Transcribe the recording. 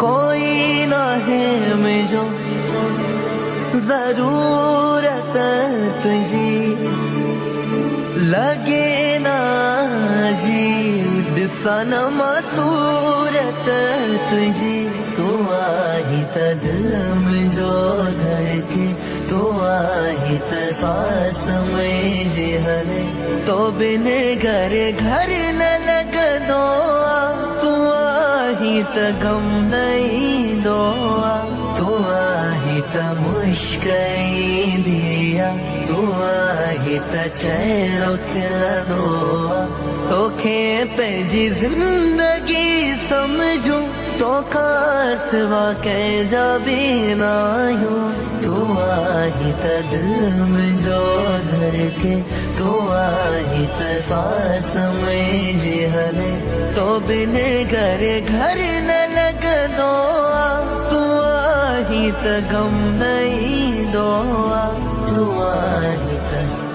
कोई ना है मुझो जरूरत तुझी लगे ना जी दिसनमा सूरत तुझी तू आई त दिल मुझो धड़के तू आई त सांस मुझे हले तो बिन घर घर न लग दो तू आई त गम नहीं दो तू आई त मुश्किल दिया तू आई त चेहरो खिला दो तोखे पंहिंजी जिंदगी समझूं तो खास वाक़े भी ना आयूं तू आई त दिल मुझो धड़के तू आई त सांस मुझे हले तो बिन घर घर न लग दो तू आई त गम नहीं दो तू आई त